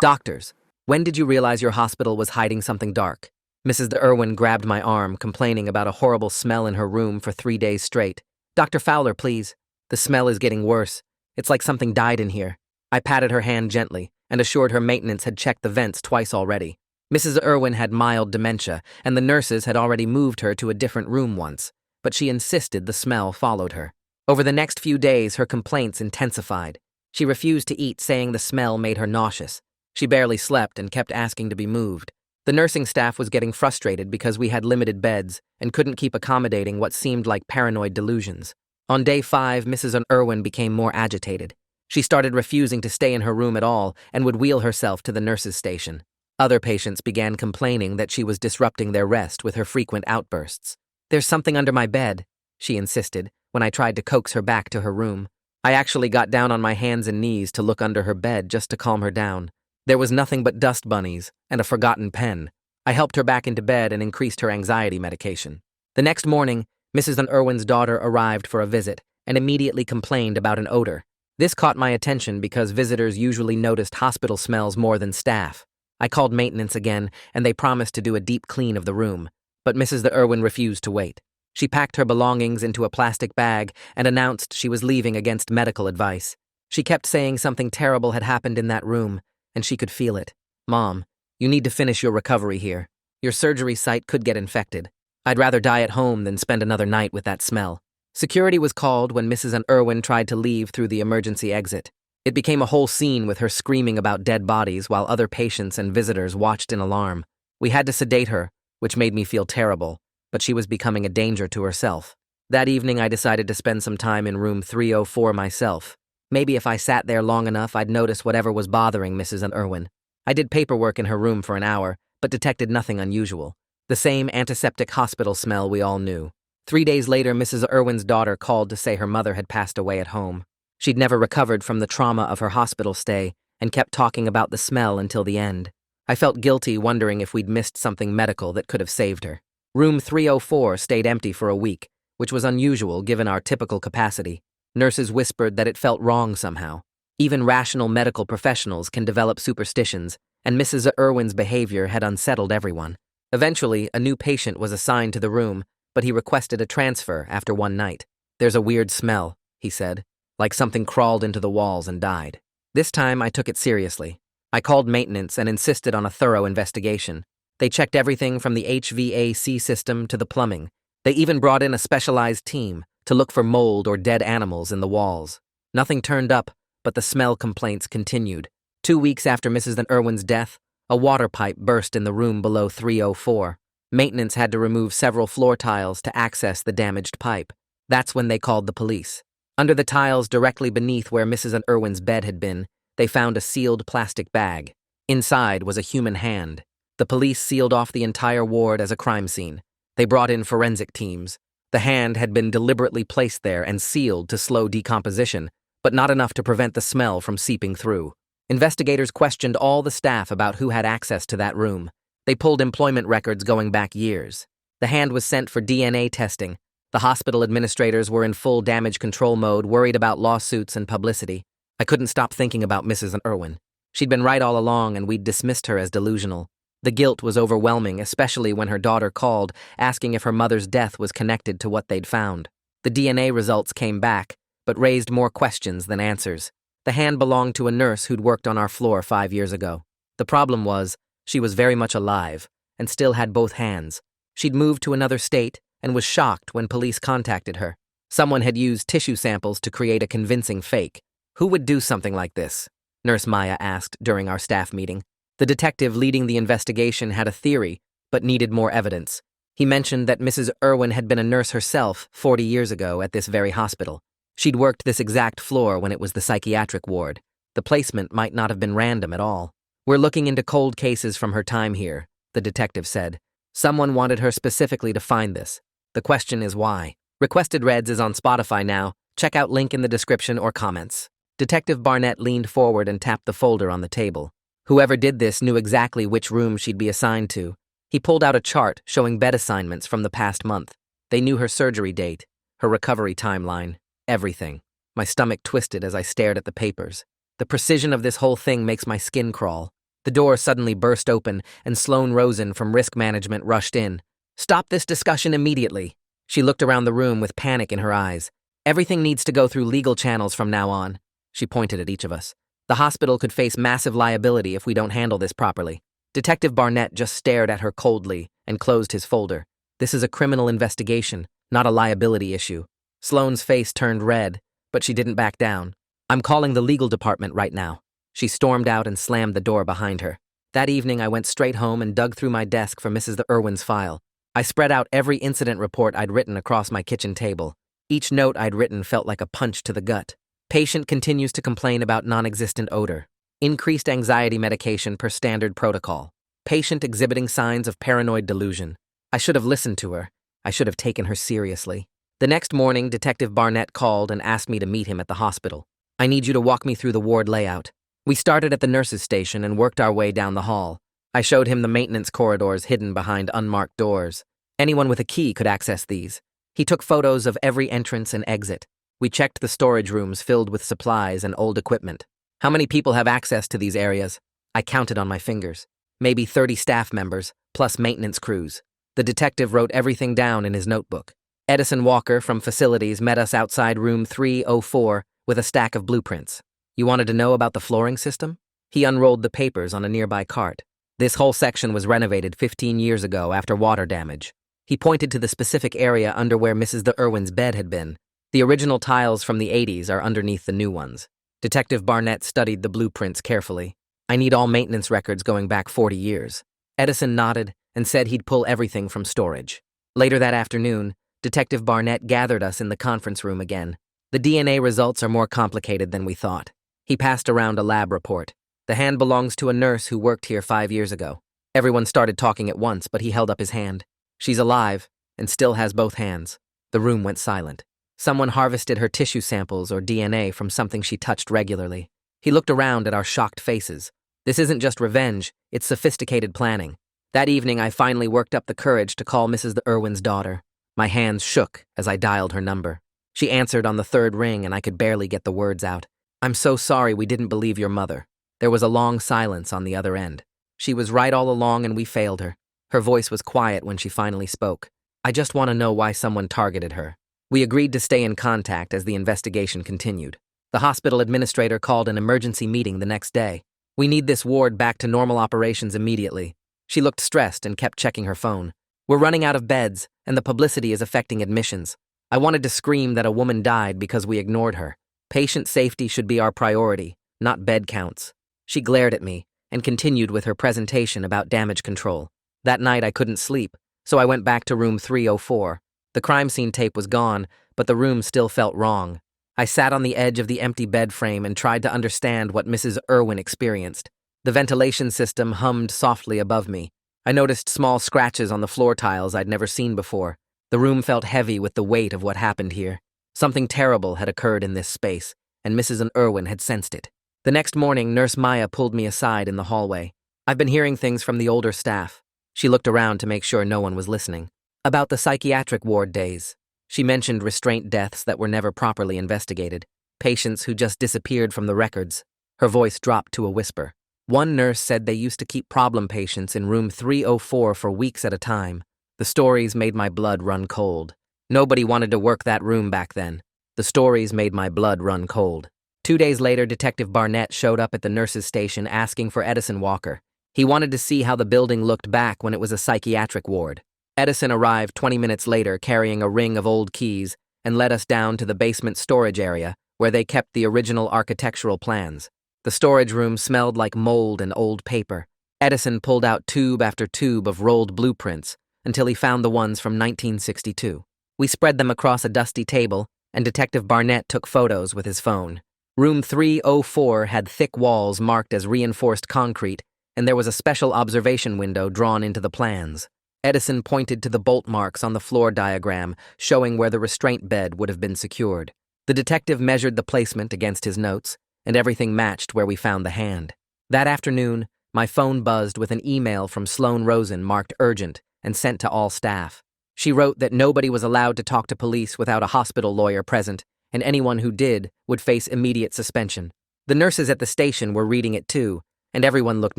Doctors, when did you realize your hospital was hiding something dark? Mrs. De Irwin grabbed my arm, complaining about a horrible smell in her room for 3 days straight. Dr. Fowler, please. The smell is getting worse. It's like something died in here. I patted her hand gently and assured her maintenance had checked the vents twice already. Mrs. Irwin had mild dementia, and the nurses had already moved her to a different room once, but she insisted the smell followed her. Over the next few days, her complaints intensified. She refused to eat, saying the smell made her nauseous. She barely slept and kept asking to be moved. The nursing staff was getting frustrated because we had limited beds and couldn't keep accommodating what seemed like paranoid delusions. On day 5, Mrs. Irwin became more agitated. She started refusing to stay in her room at all and would wheel herself to the nurses' station. Other patients began complaining that she was disrupting their rest with her frequent outbursts. "There's something under my bed," she insisted when I tried to coax her back to her room. I actually got down on my hands and knees to look under her bed just to calm her down. There was nothing but dust bunnies and a forgotten pen. I helped her back into bed and increased her anxiety medication. The next morning, Mrs. Irwin's daughter arrived for a visit and immediately complained about an odor. This caught my attention because visitors usually noticed hospital smells more than staff. I called maintenance again, and they promised to do a deep clean of the room, but Mrs. Irwin refused to wait. She packed her belongings into a plastic bag and announced she was leaving against medical advice. She kept saying something terrible had happened in that room, and she could feel it. "Mom, you need to finish your recovery here. Your surgery site could get infected. I'd rather die at home than spend another night with that smell." Security was called when Mrs. Irwin tried to leave through the emergency exit. It became a whole scene with her screaming about dead bodies while other patients and visitors watched in alarm. We had to sedate her, which made me feel terrible, but she was becoming a danger to herself. That evening, I decided to spend some time in room 304 myself. Maybe if I sat there long enough, I'd notice whatever was bothering Mrs. Irwin. I did paperwork in her room for an hour, but detected nothing unusual. The same antiseptic hospital smell we all knew. 3 days later, Mrs. Irwin's daughter called to say her mother had passed away at home. She'd never recovered from the trauma of her hospital stay and kept talking about the smell until the end. I felt guilty, wondering if we'd missed something medical that could have saved her. Room 304 stayed empty for a week, which was unusual given our typical capacity. Nurses whispered that it felt wrong somehow. Even rational medical professionals can develop superstitions, and Mrs. Irwin's behavior had unsettled everyone. Eventually, a new patient was assigned to the room, but he requested a transfer after one night. "There's a weird smell," he said, like something crawled into the walls and died. This time, I took it seriously. I called maintenance and insisted on a thorough investigation. They checked everything from the HVAC system to the plumbing. They even brought in a specialized team to look for mold or dead animals in the walls. Nothing turned up, but the smell complaints continued. 2 weeks after Mrs. Irwin's death, a water pipe burst in the room below 304. Maintenance had to remove several floor tiles to access the damaged pipe. That's when they called the police. Under the tiles directly beneath where Mrs. Irwin's bed had been, they found a sealed plastic bag. Inside was a human hand. The police sealed off the entire ward as a crime scene. They brought in forensic teams. The hand had been deliberately placed there and sealed to slow decomposition, but not enough to prevent the smell from seeping through. Investigators questioned all the staff about who had access to that room. They pulled employment records going back years. The hand was sent for DNA testing. The hospital administrators were in full damage control mode, worried about lawsuits and publicity. I couldn't stop thinking about Mrs. Irwin. She'd been right all along, and we'd dismissed her as delusional. The guilt was overwhelming, especially when her daughter called, asking if her mother's death was connected to what they'd found. The DNA results came back, but raised more questions than answers. The hand belonged to a nurse who'd worked on our floor 5 years ago. The problem was, she was very much alive, and still had both hands. She'd moved to another state, and was shocked when police contacted her. Someone had used tissue samples to create a convincing fake. "Who would do something like this?" Nurse Maya asked during our staff meeting. The detective leading the investigation had a theory, but needed more evidence. He mentioned that Mrs. Irwin had been a nurse herself 40 years ago at this very hospital. She'd worked this exact floor when it was the psychiatric ward. The placement might not have been random at all. "We're looking into cold cases from her time here," the detective said. "Someone wanted her specifically to find this. The question is why." Requested Reds is on Spotify now. Check out link in the description or comments. Detective Barnett leaned forward and tapped the folder on the table. Whoever did this knew exactly which room she'd be assigned to. He pulled out a chart showing bed assignments from the past month. They knew her surgery date, her recovery timeline, everything. My stomach twisted as I stared at the papers. The precision of this whole thing makes my skin crawl. The door suddenly burst open, and Sloane Rosen from Risk Management rushed in. "Stop this discussion immediately." She looked around the room with panic in her eyes. "Everything needs to go through legal channels from now on." She pointed at each of us. "The hospital could face massive liability if we don't handle this properly." Detective Barnett just stared at her coldly and closed his folder. "This is a criminal investigation, not a liability issue." Sloane's face turned red, but she didn't back down. "I'm calling the legal department right now." She stormed out and slammed the door behind her. That evening, I went straight home and dug through my desk for Mrs. the Irwin's file. I spread out every incident report I'd written across my kitchen table. Each note I'd written felt like a punch to the gut. Patient continues to complain about non-existent odor. Increased anxiety medication per standard protocol. Patient exhibiting signs of paranoid delusion. I should have listened to her. I should have taken her seriously. The next morning, Detective Barnett called and asked me to meet him at the hospital. "I need you to walk me through the ward layout." We started at the nurses' station and worked our way down the hall. I showed him the maintenance corridors hidden behind unmarked doors. Anyone with a key could access these. He took photos of every entrance and exit. We checked the storage rooms filled with supplies and old equipment. "How many people have access to these areas?" I counted on my fingers. "Maybe 30 staff members, plus maintenance crews." The detective wrote everything down in his notebook. Edison Walker from facilities met us outside room 304 with a stack of blueprints. "You wanted to know about the flooring system?" He unrolled the papers on a nearby cart. "This whole section was renovated 15 years ago after water damage." He pointed to the specific area under where Mrs. the Irwin's bed had been. "The original tiles from the 80s are underneath the new ones." Detective Barnett studied the blueprints carefully. "I need all maintenance records going back 40 years. Edison nodded and said he'd pull everything from storage. Later that afternoon, Detective Barnett gathered us in the conference room again. "The DNA results are more complicated than we thought." He passed around a lab report. "The hand belongs to a nurse who worked here 5 years ago." Everyone started talking at once, but he held up his hand. "She's alive and still has both hands." The room went silent. Someone harvested her tissue samples or DNA from something she touched regularly. He looked around at our shocked faces. "This isn't just revenge, it's sophisticated planning." That evening, I finally worked up the courage to call Mrs. the Irwin's daughter. My hands shook as I dialed her number. She answered on the third ring, and I could barely get the words out. "I'm so sorry we didn't believe your mother." There was a long silence on the other end. She was right all along and we failed her. Her voice was quiet when she finally spoke. "I just want to know why someone targeted her." We agreed to stay in contact as the investigation continued. The hospital administrator called an emergency meeting the next day. "We need this ward back to normal operations immediately." She looked stressed and kept checking her phone. "We're running out of beds, and the publicity is affecting admissions." I wanted to scream that a woman died because we ignored her. Patient safety should be our priority, not bed counts. She glared at me and continued with her presentation about damage control. That night I couldn't sleep, so I went back to room 304. The crime scene tape was gone, but the room still felt wrong. I sat on the edge of the empty bed frame and tried to understand what Mrs. Irwin experienced. The ventilation system hummed softly above me. I noticed small scratches on the floor tiles I'd never seen before. The room felt heavy with the weight of what happened here. Something terrible had occurred in this space, and Mrs. Irwin had sensed it. The next morning, Nurse Maya pulled me aside in the hallway. "I've been hearing things from the older staff." She looked around to make sure no one was listening. "About the psychiatric ward days." She mentioned restraint deaths that were never properly investigated, patients who just disappeared from the records. Her voice dropped to a whisper. "One nurse said they used to keep problem patients in room 304 for weeks at a time." The stories made my blood run cold. Nobody wanted to work that room back then. The stories made my blood run cold. 2 days later, Detective Barnett showed up at the nurses' station asking for Edison Walker. He wanted to see how the building looked back when it was a psychiatric ward. Edison arrived 20 minutes later carrying a ring of old keys and led us down to the basement storage area where they kept the original architectural plans. The storage room smelled like mold and old paper. Edison pulled out tube after tube of rolled blueprints until he found the ones from 1962. We spread them across a dusty table, and Detective Barnett took photos with his phone. Room 304 had thick walls marked as reinforced concrete, and there was a special observation window drawn into the plans. Edison pointed to the bolt marks on the floor diagram, showing where the restraint bed would have been secured. The detective measured the placement against his notes, and everything matched where we found the hand. That afternoon, my phone buzzed with an email from Sloane Rosen marked urgent and sent to all staff. She wrote that nobody was allowed to talk to police without a hospital lawyer present, and anyone who did would face immediate suspension. The nurses at the station were reading it too, and everyone looked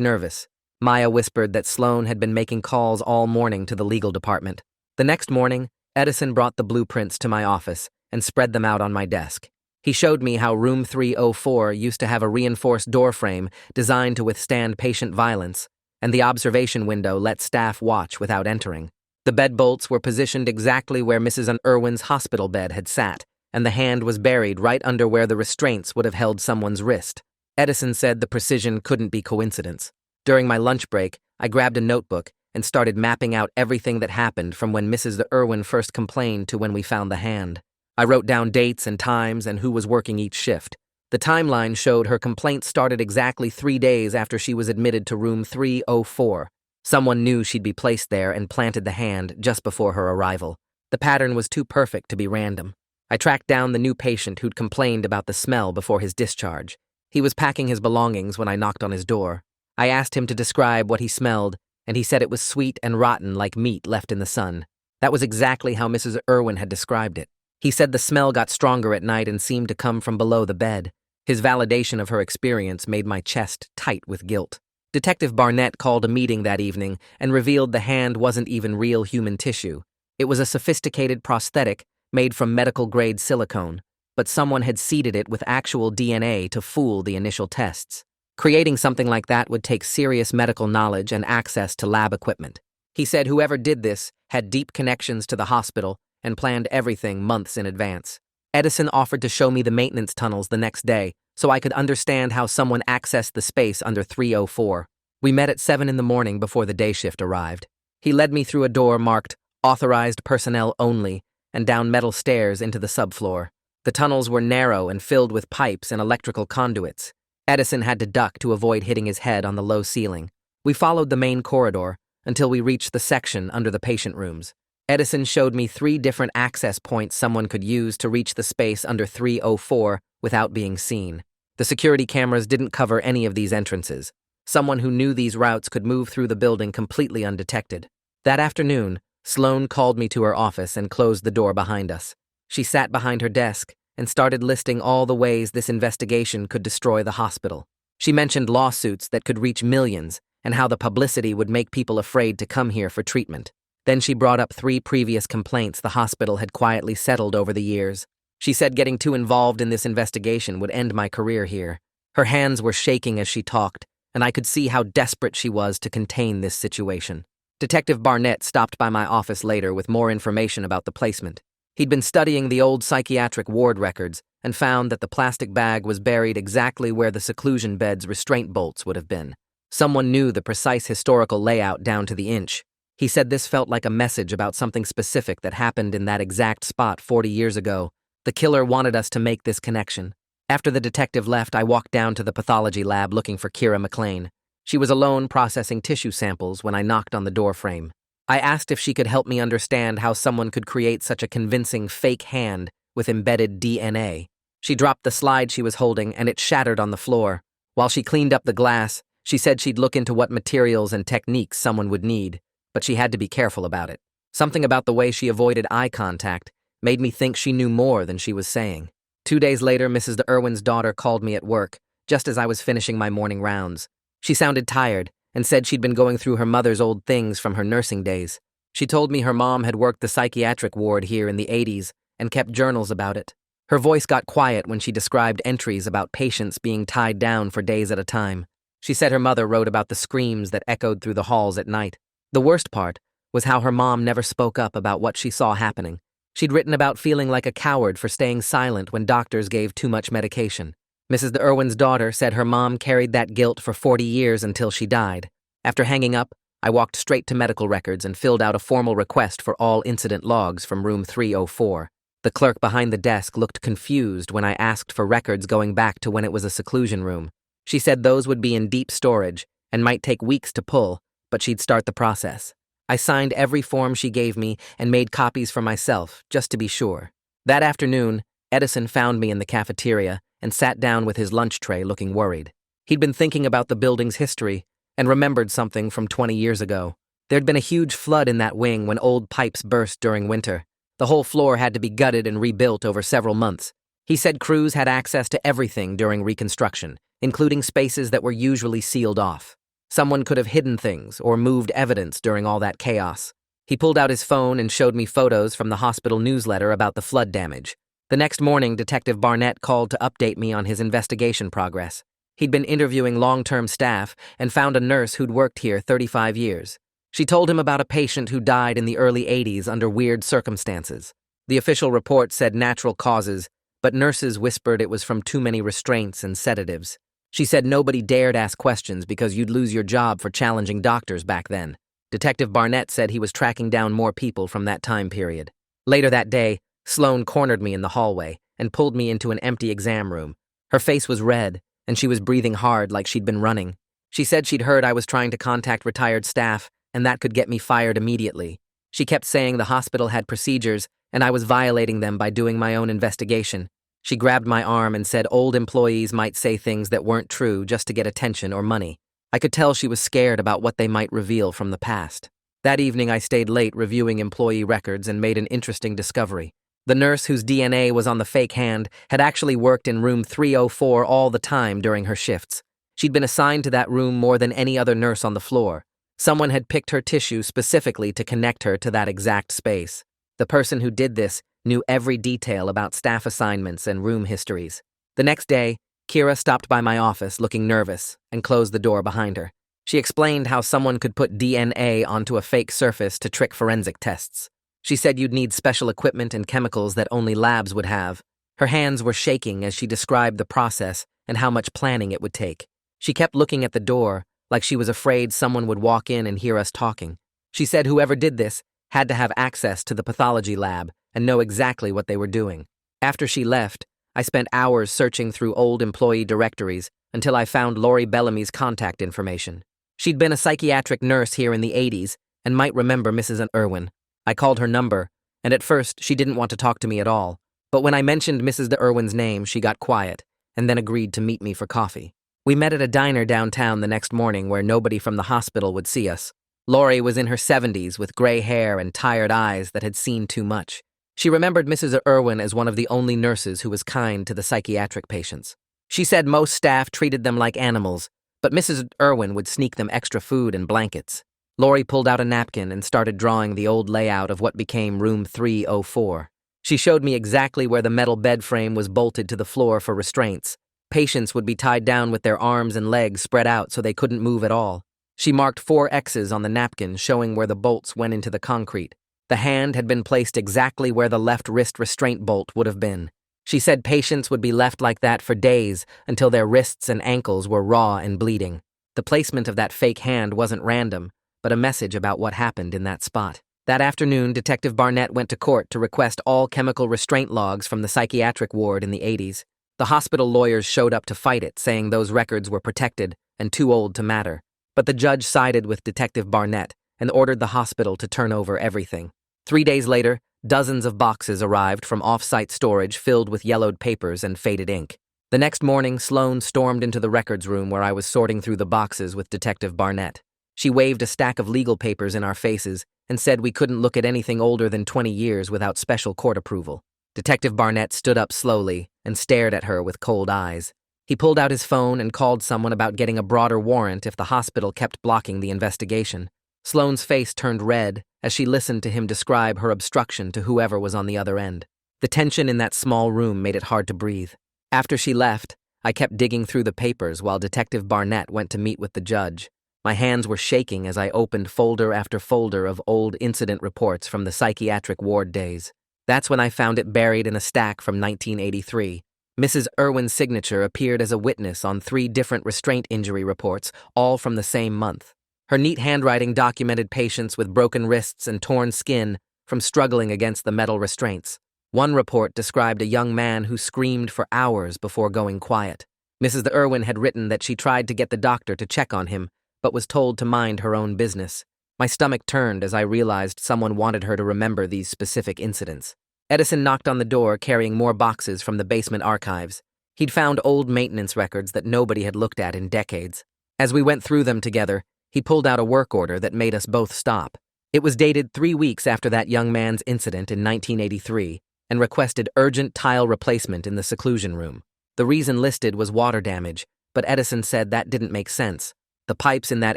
nervous. Maya whispered that Sloan had been making calls all morning to the legal department. The next morning, Edison brought the blueprints to my office and spread them out on my desk. He showed me how room 304 used to have a reinforced door frame designed to withstand patient violence, and the observation window let staff watch without entering. The bed bolts were positioned exactly where Mrs. Irwin's hospital bed had sat, and the hand was buried right under where the restraints would have held someone's wrist. Edison said the precision couldn't be coincidence. During my lunch break, I grabbed a notebook and started mapping out everything that happened from when Mrs. Irwin first complained to when we found the hand. I wrote down dates and times and who was working each shift. The timeline showed her complaint started exactly 3 days after she was admitted to room 304. Someone knew she'd be placed there and planted the hand just before her arrival. The pattern was too perfect to be random. I tracked down the new patient who'd complained about the smell before his discharge. He was packing his belongings when I knocked on his door. I asked him to describe what he smelled, and he said it was sweet and rotten like meat left in the sun. That was exactly how Mrs. Irwin had described it. He said the smell got stronger at night and seemed to come from below the bed. His validation of her experience made my chest tight with guilt. Detective Barnett called a meeting that evening and revealed the hand wasn't even real human tissue. It was a sophisticated prosthetic made from medical-grade silicone, but someone had seeded it with actual DNA to fool the initial tests. Creating something like that would take serious medical knowledge and access to lab equipment. He said whoever did this had deep connections to the hospital and planned everything months in advance. Edison offered to show me the maintenance tunnels the next day so I could understand how someone accessed the space under 304. We met at 7 in the morning before the day shift arrived. He led me through a door marked Authorized Personnel Only and down metal stairs into the subfloor. The tunnels were narrow and filled with pipes and electrical conduits. Edison had to duck to avoid hitting his head on the low ceiling. We followed the main corridor until we reached the section under the patient rooms. Edison showed me 3 different access points someone could use to reach the space under 304 without being seen. The security cameras didn't cover any of these entrances. Someone who knew these routes could move through the building completely undetected. That afternoon, Sloan called me to her office and closed the door behind us. She sat behind her desk and started listing all the ways this investigation could destroy the hospital. She mentioned lawsuits that could reach millions and how the publicity would make people afraid to come here for treatment. Then she brought up 3 previous complaints the hospital had quietly settled over the years. She said getting too involved in this investigation would end my career here. Her hands were shaking as she talked, and I could see how desperate she was to contain this situation. Detective Barnett stopped by my office later with more information about the placement. He'd been studying the old psychiatric ward records and found that the plastic bag was buried exactly where the seclusion bed's restraint bolts would have been. Someone knew the precise historical layout down to the inch. He said this felt like a message about something specific that happened in that exact spot 40 years ago. The killer wanted us to make this connection. After the detective left, I walked down to the pathology lab looking for Kira McLean. She was alone processing tissue samples when I knocked on the doorframe. I asked if she could help me understand how someone could create such a convincing fake hand with embedded DNA. She dropped the slide she was holding and it shattered on the floor. While she cleaned up the glass, she said she'd look into what materials and techniques someone would need, but she had to be careful about it. Something about the way she avoided eye contact made me think she knew more than she was saying. 2 days later, Mrs. Irwin's daughter called me at work, just as I was finishing my morning rounds. She sounded tired and said she'd been going through her mother's old things from her nursing days. She told me her mom had worked the psychiatric ward here in the 80s and kept journals about it. Her voice got quiet when she described entries about patients being tied down for days at a time. She said her mother wrote about the screams that echoed through the halls at night. The worst part was how her mom never spoke up about what she saw happening. She'd written about feeling like a coward for staying silent when doctors gave too much medication. Mrs. Irwin's daughter said her mom carried that guilt for 40 years until she died. After hanging up, I walked straight to medical records and filled out a formal request for all incident logs from room 304. The clerk behind the desk looked confused when I asked for records going back to when it was a seclusion room. She said those would be in deep storage and might take weeks to pull, but she'd start the process. I signed every form she gave me and made copies for myself, just to be sure. That afternoon, Edison found me in the cafeteria and sat down with his lunch tray looking worried. He'd been thinking about the building's history and remembered something from 20 years ago. There'd been a huge flood in that wing when old pipes burst during winter. The whole floor had to be gutted and rebuilt over several months. He said crews had access to everything during reconstruction, including spaces that were usually sealed off. Someone could have hidden things or moved evidence during all that chaos. He pulled out his phone and showed me photos from the hospital newsletter about the flood damage. The next morning, Detective Barnett called to update me on his investigation progress. He'd been interviewing long-term staff and found a nurse who'd worked here 35 years. She told him about a patient who died in the early 80s under weird circumstances. The official report said natural causes, but nurses whispered it was from too many restraints and sedatives. She said nobody dared ask questions because you'd lose your job for challenging doctors back then. Detective Barnett said he was tracking down more people from that time period. Later that day, Sloane cornered me in the hallway and pulled me into an empty exam room. Her face was red, and she was breathing hard like she'd been running. She said she'd heard I was trying to contact retired staff, and that could get me fired immediately. She kept saying the hospital had procedures, and I was violating them by doing my own investigation. She grabbed my arm and said old employees might say things that weren't true just to get attention or money. I could tell she was scared about what they might reveal from the past. That evening I stayed late reviewing employee records and made an interesting discovery. The nurse whose DNA was on the fake hand had actually worked in room 304 all the time during her shifts. She'd been assigned to that room more than any other nurse on the floor. Someone had picked her tissue specifically to connect her to that exact space. The person who did this knew every detail about staff assignments and room histories. The next day, Kira stopped by my office looking nervous and closed the door behind her. She explained how someone could put DNA onto a fake surface to trick forensic tests. She said you'd need special equipment and chemicals that only labs would have. Her hands were shaking as she described the process and how much planning it would take. She kept looking at the door, like she was afraid someone would walk in and hear us talking. She said whoever did this had to have access to the pathology lab and know exactly what they were doing. After she left, I spent hours searching through old employee directories until I found Lori Bellamy's contact information. She'd been a psychiatric nurse here in the 80s and might remember Mrs. Irwin. I called her number, and at first she didn't want to talk to me at all. But when I mentioned Mrs. De Irwin's name, she got quiet and then agreed to meet me for coffee. We met at a diner downtown the next morning where nobody from the hospital would see us. Lori was in her 70s with gray hair and tired eyes that had seen too much. She remembered Mrs. Irwin as one of the only nurses who was kind to the psychiatric patients. She said most staff treated them like animals, but Mrs. Irwin would sneak them extra food and blankets. Lori pulled out a napkin and started drawing the old layout of what became room 304. She showed me exactly where the metal bed frame was bolted to the floor for restraints. Patients would be tied down with their arms and legs spread out so they couldn't move at all. She marked 4 X's on the napkin showing where the bolts went into the concrete. The hand had been placed exactly where the left wrist restraint bolt would have been. She said patients would be left like that for days until their wrists and ankles were raw and bleeding. The placement of that fake hand wasn't random, but a message about what happened in that spot. That afternoon, Detective Barnett went to court to request all chemical restraint logs from the psychiatric ward in the 80s. The hospital lawyers showed up to fight it, saying those records were protected and too old to matter. But the judge sided with Detective Barnett and ordered the hospital to turn over everything. 3 days later, dozens of boxes arrived from off-site storage filled with yellowed papers and faded ink. The next morning, Sloane stormed into the records room where I was sorting through the boxes with Detective Barnett. She waved a stack of legal papers in our faces and said we couldn't look at anything older than 20 years without special court approval. Detective Barnett stood up slowly and stared at her with cold eyes. He pulled out his phone and called someone about getting a broader warrant if the hospital kept blocking the investigation. Sloane's face turned red as she listened to him describe her obstruction to whoever was on the other end. The tension in that small room made it hard to breathe. After she left, I kept digging through the papers while Detective Barnett went to meet with the judge. My hands were shaking as I opened folder after folder of old incident reports from the psychiatric ward days. That's when I found it buried in a stack from 1983. Mrs. Irwin's signature appeared as a witness on 3 different restraint injury reports, all from the same month. Her neat handwriting documented patients with broken wrists and torn skin from struggling against the metal restraints. One report described a young man who screamed for hours before going quiet. Mrs. Irwin had written that she tried to get the doctor to check on him, but was told to mind her own business. My stomach turned as I realized someone wanted her to remember these specific incidents. Edison knocked on the door carrying more boxes from the basement archives. He'd found old maintenance records that nobody had looked at in decades. As we went through them together, he pulled out a work order that made us both stop. It was dated 3 weeks after that young man's incident in 1983 and requested urgent tile replacement in the seclusion room. The reason listed was water damage, but Edison said that didn't make sense. The pipes in that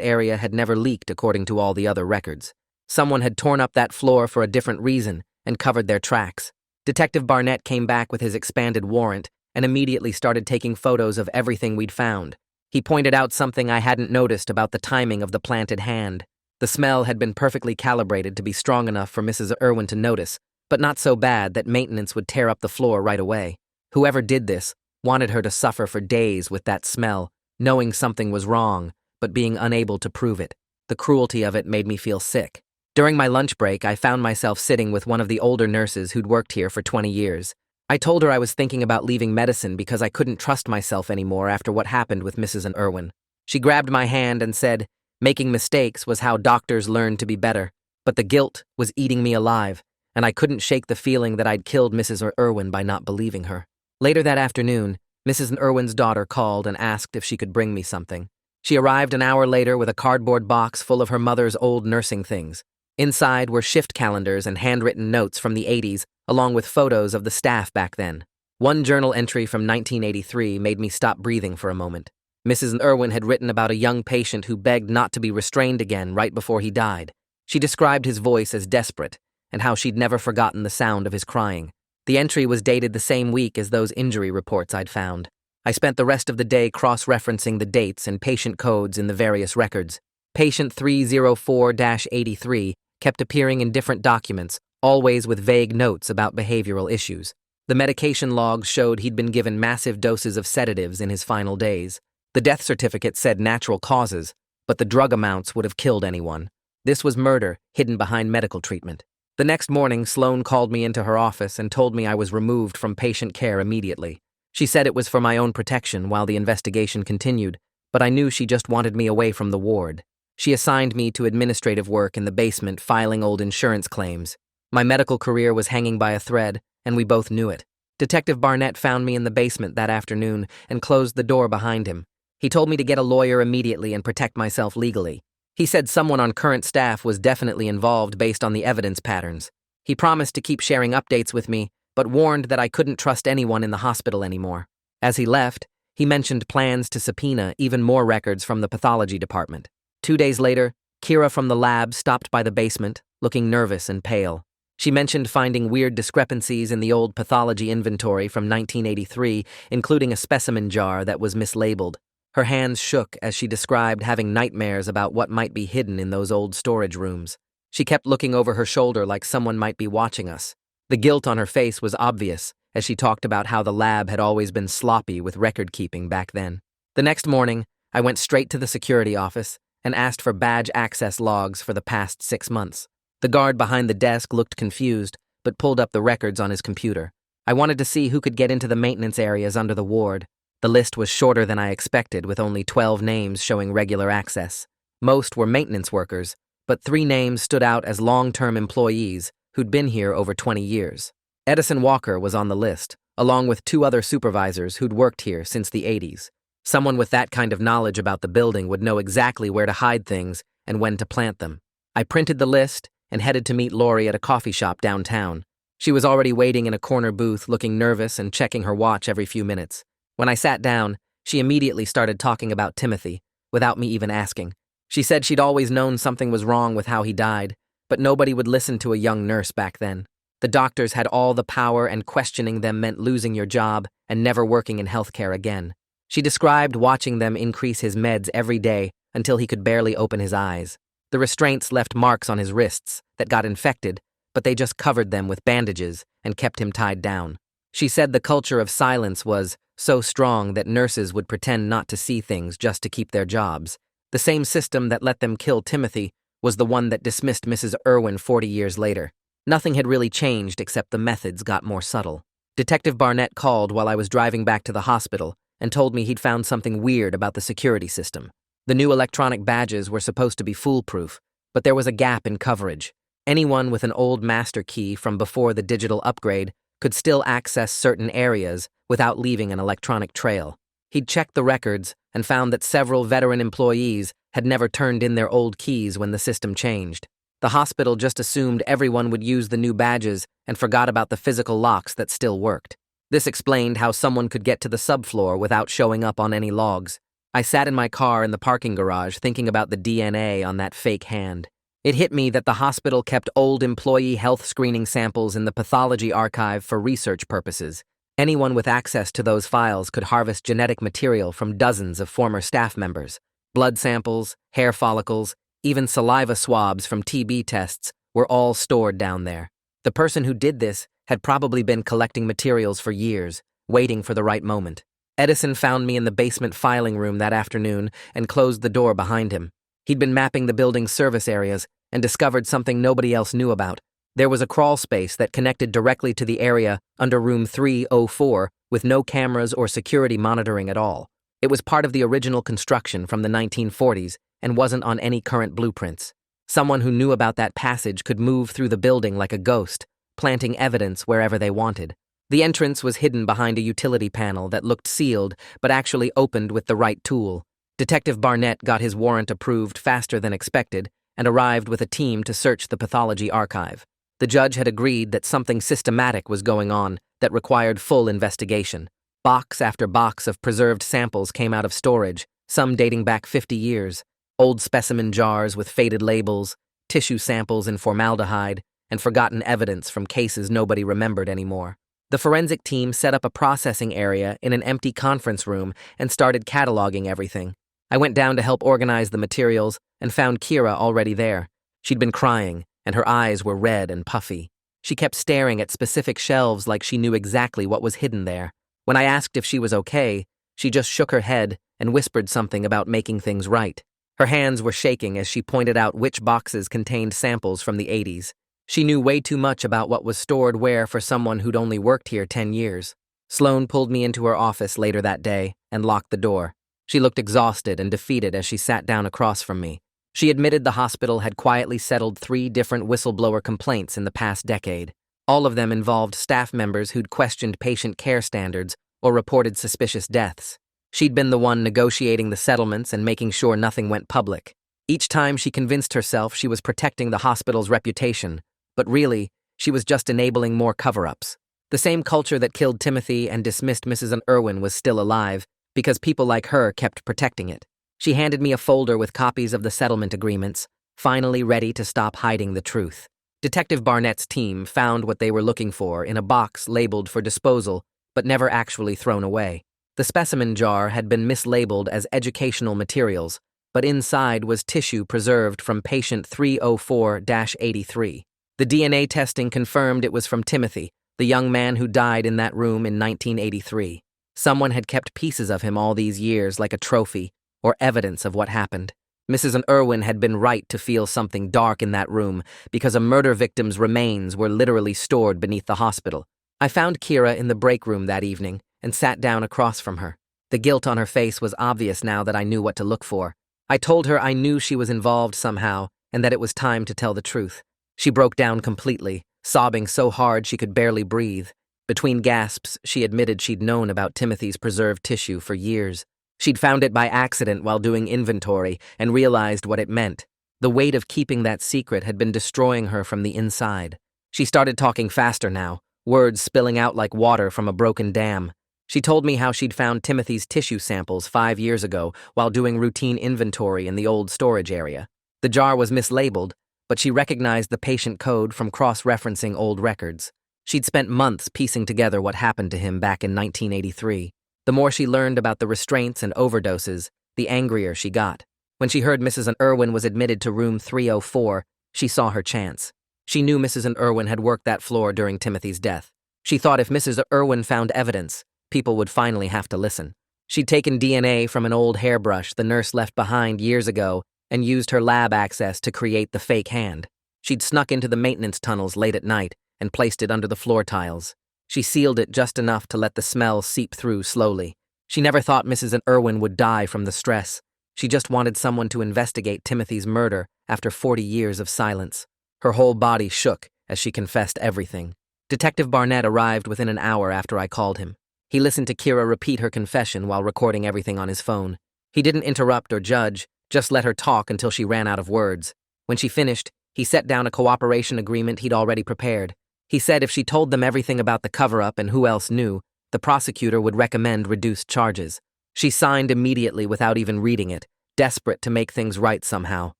area had never leaked according to all the other records. Someone had torn up that floor for a different reason and covered their tracks. Detective Barnett came back with his expanded warrant and immediately started taking photos of everything we'd found. He pointed out something I hadn't noticed about the timing of the planted hand. The smell had been perfectly calibrated to be strong enough for Mrs. Irwin to notice, but not so bad that maintenance would tear up the floor right away. Whoever did this wanted her to suffer for days with that smell, knowing something was wrong, but being unable to prove it. The cruelty of it made me feel sick. During my lunch break, I found myself sitting with one of the older nurses who'd worked here for 20 years. I told her I was thinking about leaving medicine because I couldn't trust myself anymore after what happened with Mrs. Irwin. She grabbed my hand and said, making mistakes was how doctors learned to be better, but the guilt was eating me alive, and I couldn't shake the feeling that I'd killed Mrs. Irwin by not believing her. Later that afternoon, Mrs. Irwin's daughter called and asked if she could bring me something. She arrived an hour later with a cardboard box full of her mother's old nursing things. Inside were shift calendars and handwritten notes from the 80s, along with photos of the staff back then. One journal entry from 1983 made me stop breathing for a moment. Mrs. Irwin had written about a young patient who begged not to be restrained again right before he died. She described his voice as desperate, and how she'd never forgotten the sound of his crying. The entry was dated the same week as those injury reports I'd found. I spent the rest of the day cross-referencing the dates and patient codes in the various records. Patient 304-83 kept appearing in different documents, always with vague notes about behavioral issues. The medication logs showed he'd been given massive doses of sedatives in his final days. The death certificate said natural causes, but the drug amounts would have killed anyone. This was murder, hidden behind medical treatment. The next morning, Sloan called me into her office and told me I was removed from patient care immediately. She said it was for my own protection while the investigation continued, but I knew she just wanted me away from the ward. She assigned me to administrative work in the basement filing old insurance claims. My medical career was hanging by a thread, and we both knew it. Detective Barnett found me in the basement that afternoon and closed the door behind him. He told me to get a lawyer immediately and protect myself legally. He said someone on current staff was definitely involved based on the evidence patterns. He promised to keep sharing updates with me, but warned that I couldn't trust anyone in the hospital anymore. As he left, he mentioned plans to subpoena even more records from the pathology department. 2 days later, Kira from the lab stopped by the basement, looking nervous and pale. She mentioned finding weird discrepancies in the old pathology inventory from 1983, including a specimen jar that was mislabeled. Her hands shook as she described having nightmares about what might be hidden in those old storage rooms. She kept looking over her shoulder like someone might be watching us. The guilt on her face was obvious as she talked about how the lab had always been sloppy with record-keeping back then. The next morning, I went straight to the security office and asked for badge access logs for the past 6 months. The guard behind the desk looked confused, but pulled up the records on his computer. I wanted to see who could get into the maintenance areas under the ward. The list was shorter than I expected, with only 12 names showing regular access. Most were maintenance workers, but 3 names stood out as long-term employees who'd been here over 20 years. Edison Walker was on the list, along with 2 other supervisors who'd worked here since the 80s. Someone with that kind of knowledge about the building would know exactly where to hide things and when to plant them. I printed the list and headed to meet Lori at a coffee shop downtown. She was already waiting in a corner booth, looking nervous and checking her watch every few minutes. When I sat down, she immediately started talking about Timothy, without me even asking. She said she'd always known something was wrong with how he died, but nobody would listen to a young nurse back then. The doctors had all the power, and questioning them meant losing your job and never working in healthcare again. She described watching them increase his meds every day until he could barely open his eyes. The restraints left marks on his wrists that got infected, but they just covered them with bandages and kept him tied down. She said the culture of silence was so strong that nurses would pretend not to see things just to keep their jobs. The same system that let them kill Timothy was the one that dismissed Mrs. Irwin 40 years later. Nothing had really changed except the methods got more subtle. Detective Barnett called while I was driving back to the hospital and told me he'd found something weird about the security system. The new electronic badges were supposed to be foolproof, but there was a gap in coverage. Anyone with an old master key from before the digital upgrade could still access certain areas without leaving an electronic trail. He'd checked the records and found that several veteran employees had never turned in their old keys when the system changed. The hospital just assumed everyone would use the new badges and forgot about the physical locks that still worked. This explained how someone could get to the subfloor without showing up on any logs. I sat in my car in the parking garage thinking about the DNA on that fake hand. It hit me that the hospital kept old employee health screening samples in the pathology archive for research purposes. Anyone with access to those files could harvest genetic material from dozens of former staff members. Blood samples, hair follicles, even saliva swabs from TB tests were all stored down there. The person who did this had probably been collecting materials for years, waiting for the right moment. Edison found me in the basement filing room that afternoon and closed the door behind him. He'd been mapping the building's service areas and discovered something nobody else knew about. There was a crawl space that connected directly to the area under room 304 with no cameras or security monitoring at all. It was part of the original construction from the 1940s and wasn't on any current blueprints. Someone who knew about that passage could move through the building like a ghost, planting evidence wherever they wanted. The entrance was hidden behind a utility panel that looked sealed but actually opened with the right tool. Detective Barnett got his warrant approved faster than expected and arrived with a team to search the pathology archive. The judge had agreed that something systematic was going on that required full investigation. Box after box of preserved samples came out of storage, some dating back 50 years. Old specimen jars with faded labels, tissue samples in formaldehyde, and forgotten evidence from cases nobody remembered anymore. The forensic team set up a processing area in an empty conference room and started cataloging everything. I went down to help organize the materials and found Kira already there. She'd been crying, and her eyes were red and puffy. She kept staring at specific shelves like she knew exactly what was hidden there. When I asked if she was okay, she just shook her head and whispered something about making things right. Her hands were shaking as she pointed out which boxes contained samples from the 80s. She knew way too much about what was stored where for someone who'd only worked here 10 years. Sloane pulled me into her office later that day and locked the door. She looked exhausted and defeated as she sat down across from me. She admitted the hospital had quietly settled 3 different whistleblower complaints in the past decade. All of them involved staff members who'd questioned patient care standards or reported suspicious deaths. She'd been the one negotiating the settlements and making sure nothing went public. Each time she convinced herself she was protecting the hospital's reputation, but really, she was just enabling more cover-ups. The same culture that killed Timothy and dismissed Mrs. Irwin was still alive because people like her kept protecting it. She handed me a folder with copies of the settlement agreements, finally ready to stop hiding the truth. Detective Barnett's team found what they were looking for in a box labeled for disposal, but never actually thrown away. The specimen jar had been mislabeled as educational materials, but inside was tissue preserved from patient 304-83. The DNA testing confirmed it was from Timothy, the young man who died in that room in 1983. Someone had kept pieces of him all these years like a trophy or evidence of what happened. Mrs. Irwin had been right to feel something dark in that room because a murder victim's remains were literally stored beneath the hospital. I found Kira in the break room that evening and sat down across from her. The guilt on her face was obvious now that I knew what to look for. I told her I knew she was involved somehow and that it was time to tell the truth. She broke down completely, sobbing so hard she could barely breathe. Between gasps, she admitted she'd known about Timothy's preserved tissue for years. She'd found it by accident while doing inventory and realized what it meant. The weight of keeping that secret had been destroying her from the inside. She started talking faster now, words spilling out like water from a broken dam. She told me how she'd found Timothy's tissue samples 5 years ago while doing routine inventory in the old storage area. The jar was mislabeled, but she recognized the patient code from cross-referencing old records. She'd spent months piecing together what happened to him back in 1983. The more she learned about the restraints and overdoses, the angrier she got. When she heard Mrs. Irwin was admitted to room 304, she saw her chance. She knew Mrs. Irwin had worked that floor during Timothy's death. She thought if Mrs. Irwin found evidence, people would finally have to listen. She'd taken DNA from an old hairbrush the nurse left behind years ago and used her lab access to create the fake hand. She'd snuck into the maintenance tunnels late at night and placed it under the floor tiles. She sealed it just enough to let the smell seep through slowly. She never thought Mrs. Irwin would die from the stress. She just wanted someone to investigate Timothy's murder after 40 years of silence. Her whole body shook as she confessed everything. Detective Barnett arrived within an hour after I called him. He listened to Kira repeat her confession while recording everything on his phone. He didn't interrupt or judge, just let her talk until she ran out of words. When she finished, he set down a cooperation agreement he'd already prepared. He said if she told them everything about the cover-up and who else knew, the prosecutor would recommend reduced charges. She signed immediately without even reading it, desperate to make things right somehow.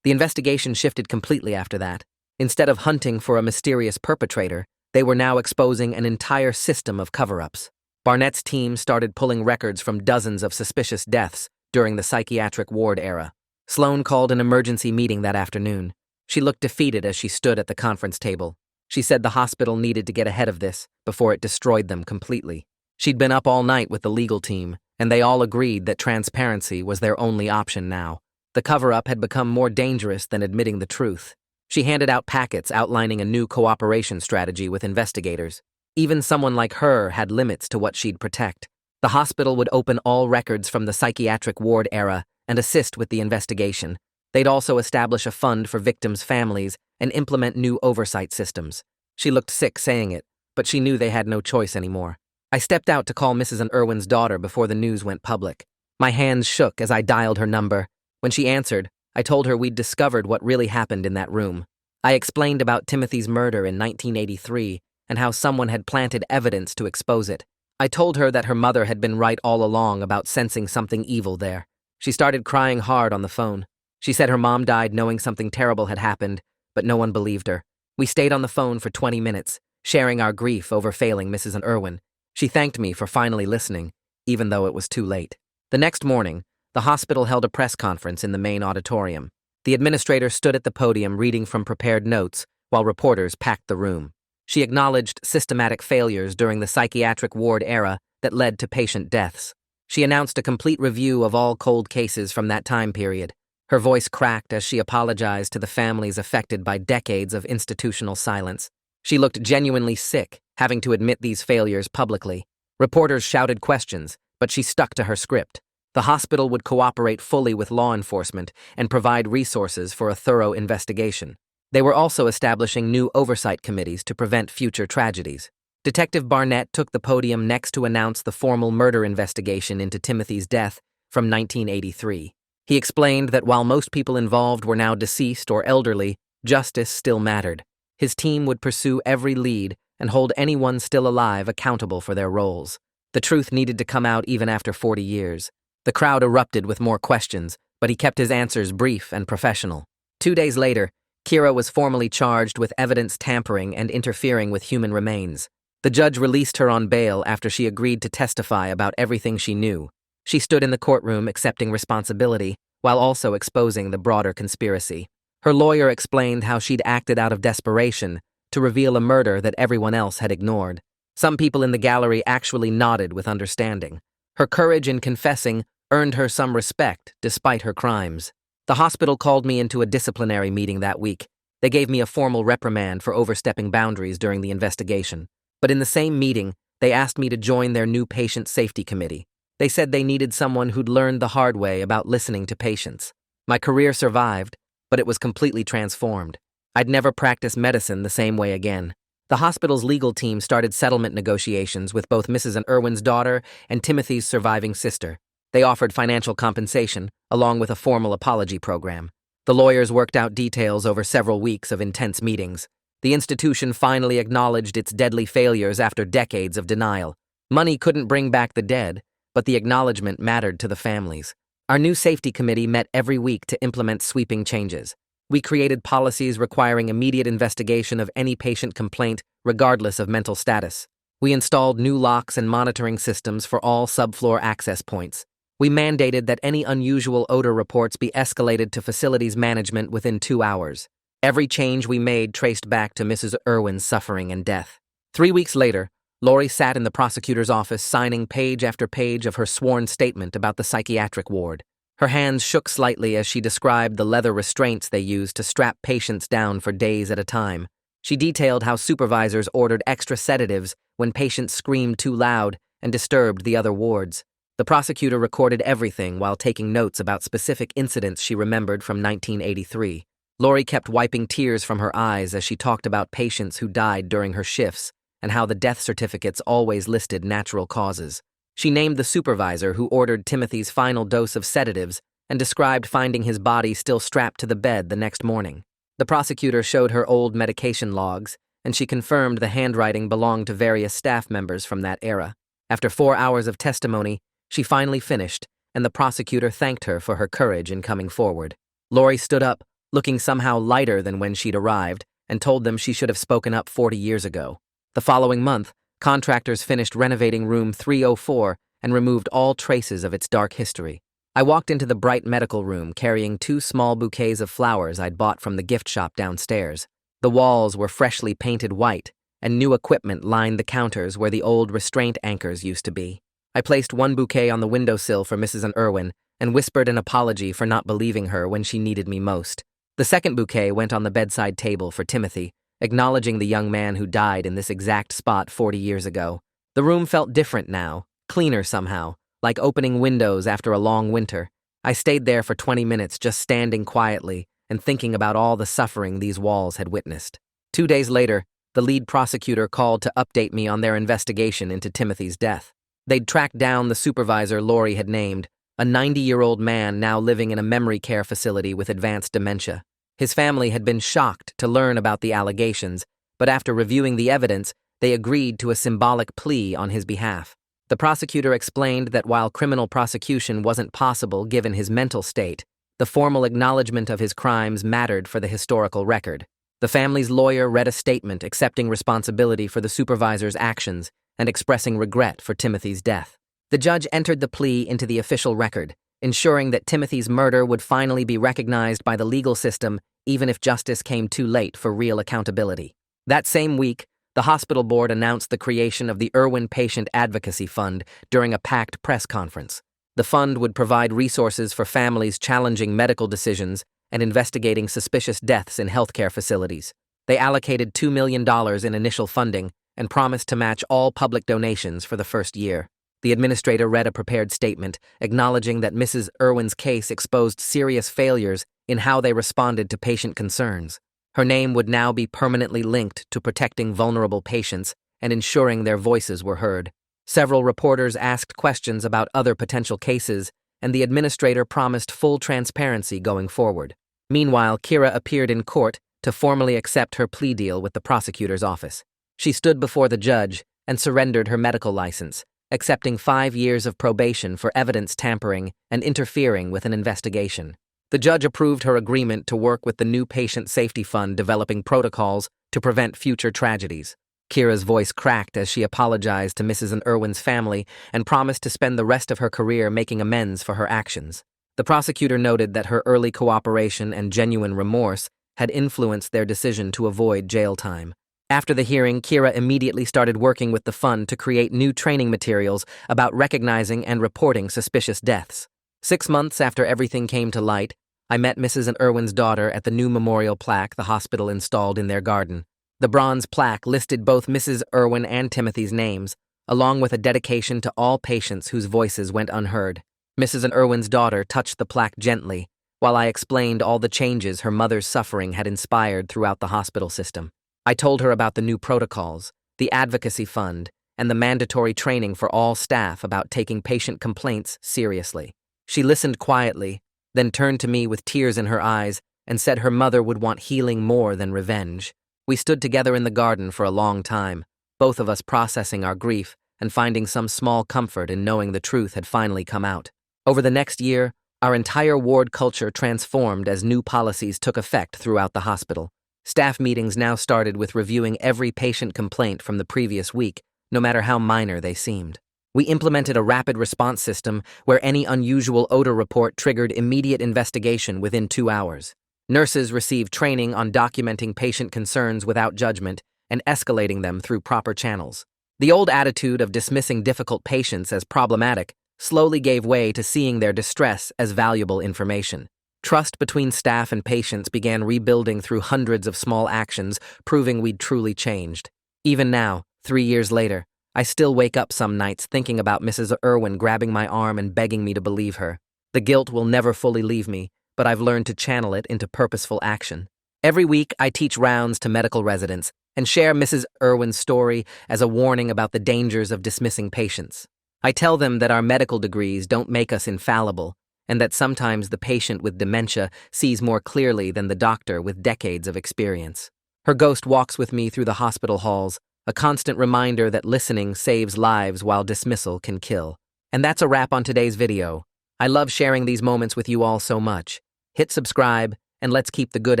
The investigation shifted completely after that. Instead of hunting for a mysterious perpetrator, they were now exposing an entire system of cover-ups. Barnett's team started pulling records from dozens of suspicious deaths during the psychiatric ward era. Sloan called an emergency meeting that afternoon. She looked defeated as she stood at the conference table. She said the hospital needed to get ahead of this before it destroyed them completely. She'd been up all night with the legal team, and they all agreed that transparency was their only option now. The cover-up had become more dangerous than admitting the truth. She handed out packets outlining a new cooperation strategy with investigators. Even someone like her had limits to what she'd protect. The hospital would open all records from the psychiatric ward era and assist with the investigation. They'd also establish a fund for victims' families and implement new oversight systems. She looked sick saying it, but she knew they had no choice anymore. I stepped out to call Mrs. Irwin's daughter before the news went public. My hands shook as I dialed her number. When she answered, I told her we'd discovered what really happened in that room. I explained about Timothy's murder in 1983 and how someone had planted evidence to expose it. I told her that her mother had been right all along about sensing something evil there. She started crying hard on the phone. She said her mom died knowing something terrible had happened, but no one believed her. We stayed on the phone for 20 minutes, sharing our grief over failing Mrs. Irwin. She thanked me for finally listening, even though it was too late. The next morning, the hospital held a press conference in the main auditorium. The administrator stood at the podium reading from prepared notes while reporters packed the room. She acknowledged systematic failures during the psychiatric ward era that led to patient deaths. She announced a complete review of all cold cases from that time period. Her voice cracked as she apologized to the families affected by decades of institutional silence. She looked genuinely sick, having to admit these failures publicly. Reporters shouted questions, but she stuck to her script. The hospital would cooperate fully with law enforcement and provide resources for a thorough investigation. They were also establishing new oversight committees to prevent future tragedies. Detective Barnett took the podium next to announce the formal murder investigation into Timothy's death from 1983. He explained that while most people involved were now deceased or elderly, justice still mattered. His team would pursue every lead and hold anyone still alive accountable for their roles. The truth needed to come out even after 40 years. The crowd erupted with more questions, but he kept his answers brief and professional. 2 days later, Kira was formally charged with evidence tampering and interfering with human remains. The judge released her on bail after she agreed to testify about everything she knew. She stood in the courtroom accepting responsibility, while also exposing the broader conspiracy. Her lawyer explained how she'd acted out of desperation to reveal a murder that everyone else had ignored. Some people in the gallery actually nodded with understanding. Her courage in confessing earned her some respect despite her crimes. The hospital called me into a disciplinary meeting that week. They gave me a formal reprimand for overstepping boundaries during the investigation. But in the same meeting, they asked me to join their new patient safety committee. They said they needed someone who'd learned the hard way about listening to patients. My career survived, but it was completely transformed. I'd never practice medicine the same way again. The hospital's legal team started settlement negotiations with both Mrs. Irwin's daughter and Timothy's surviving sister. They offered financial compensation, along with a formal apology program. The lawyers worked out details over several weeks of intense meetings. The institution finally acknowledged its deadly failures after decades of denial. Money couldn't bring back the dead, but the acknowledgement mattered to the families. Our new safety committee met every week to implement sweeping changes. We created policies requiring immediate investigation of any patient complaint, regardless of mental status. We installed new locks and monitoring systems for all subfloor access points. We mandated that any unusual odor reports be escalated to facilities management within 2 hours. Every change we made traced back to Mrs. Irwin's suffering and death. 3 weeks later, Lori sat in the prosecutor's office signing page after page of her sworn statement about the psychiatric ward. Her hands shook slightly as she described the leather restraints they used to strap patients down for days at a time. She detailed how supervisors ordered extra sedatives when patients screamed too loud and disturbed the other wards. The prosecutor recorded everything while taking notes about specific incidents she remembered from 1983. Lori kept wiping tears from her eyes as she talked about patients who died during her shifts and how the death certificates always listed natural causes. She named the supervisor who ordered Timothy's final dose of sedatives and described finding his body still strapped to the bed the next morning. The prosecutor showed her old medication logs, and she confirmed the handwriting belonged to various staff members from that era. After 4 hours of testimony, She finally finished, and the prosecutor thanked her for her courage in coming forward. Lori stood up, looking somehow lighter than when she'd arrived, and told them she should have spoken up 40 years ago. The following month, contractors finished renovating room 304 and removed all traces of its dark history. I walked into the bright medical room carrying 2 small bouquets of flowers I'd bought from the gift shop downstairs. The walls were freshly painted white, and new equipment lined the counters where the old restraint anchors used to be. I placed 1 bouquet on the windowsill for Mrs. Irwin and whispered an apology for not believing her when she needed me most. The second bouquet went on the bedside table for Timothy, acknowledging the young man who died in this exact spot 40 years ago. The room felt different now, cleaner somehow, like opening windows after a long winter. I stayed there for 20 minutes just standing quietly and thinking about all the suffering these walls had witnessed. 2 days later, the lead prosecutor called to update me on their investigation into Timothy's death. They'd tracked down the supervisor Lori had named, a 90-year-old man now living in a memory care facility with advanced dementia. His family had been shocked to learn about the allegations, but after reviewing the evidence, they agreed to a symbolic plea on his behalf. The prosecutor explained that while criminal prosecution wasn't possible given his mental state, the formal acknowledgement of his crimes mattered for the historical record. The family's lawyer read a statement accepting responsibility for the supervisor's actions and expressing regret for Timothy's death. The judge entered the plea into the official record, ensuring that Timothy's murder would finally be recognized by the legal system even if justice came too late for real accountability. That same week, the hospital board announced the creation of the Irwin Patient Advocacy Fund during a packed press conference. The fund would provide resources for families challenging medical decisions and investigating suspicious deaths in healthcare facilities. They allocated $2 million in initial funding and promised to match all public donations for the first year. The administrator read a prepared statement acknowledging that Mrs. Irwin's case exposed serious failures in how they responded to patient concerns. Her name would now be permanently linked to protecting vulnerable patients and ensuring their voices were heard. Several reporters asked questions about other potential cases, and the administrator promised full transparency going forward. Meanwhile, Kira appeared in court to formally accept her plea deal with the prosecutor's office. She stood before the judge and surrendered her medical license, accepting 5 years of probation for evidence tampering and interfering with an investigation. The judge approved her agreement to work with the new Patient Safety Fund developing protocols to prevent future tragedies. Kira's voice cracked as she apologized to Mrs. Irwin's family and promised to spend the rest of her career making amends for her actions. The prosecutor noted that her early cooperation and genuine remorse had influenced their decision to avoid jail time. After the hearing, Kira immediately started working with the fund to create new training materials about recognizing and reporting suspicious deaths. 6 months after everything came to light, I met Mrs. Irwin's daughter at the new memorial plaque the hospital installed in their garden. The bronze plaque listed both Mrs. Irwin and Timothy's names, along with a dedication to all patients whose voices went unheard. Mrs. Irwin's daughter touched the plaque gently, while I explained all the changes her mother's suffering had inspired throughout the hospital system. I told her about the new protocols, the advocacy fund, and the mandatory training for all staff about taking patient complaints seriously. She listened quietly, then turned to me with tears in her eyes and said her mother would want healing more than revenge. We stood together in the garden for a long time, both of us processing our grief and finding some small comfort in knowing the truth had finally come out. Over the next year, our entire ward culture transformed as new policies took effect throughout the hospital. Staff meetings now started with reviewing every patient complaint from the previous week, no matter how minor they seemed. We implemented a rapid response system where any unusual odor report triggered immediate investigation within 2 hours. Nurses received training on documenting patient concerns without judgment and escalating them through proper channels. The old attitude of dismissing difficult patients as problematic slowly gave way to seeing their distress as valuable information. Trust between staff and patients began rebuilding through hundreds of small actions, proving we'd truly changed. Even now, 3 years later, I still wake up some nights thinking about Mrs. Irwin grabbing my arm and begging me to believe her. The guilt will never fully leave me, but I've learned to channel it into purposeful action. Every week, I teach rounds to medical residents and share Mrs. Irwin's story as a warning about the dangers of dismissing patients. I tell them that our medical degrees don't make us infallible, and that sometimes the patient with dementia sees more clearly than the doctor with decades of experience. Her ghost walks with me through the hospital halls, a constant reminder that listening saves lives while dismissal can kill. And that's a wrap on today's video. I love sharing these moments with you all so much. Hit subscribe, and let's keep the good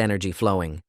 energy flowing.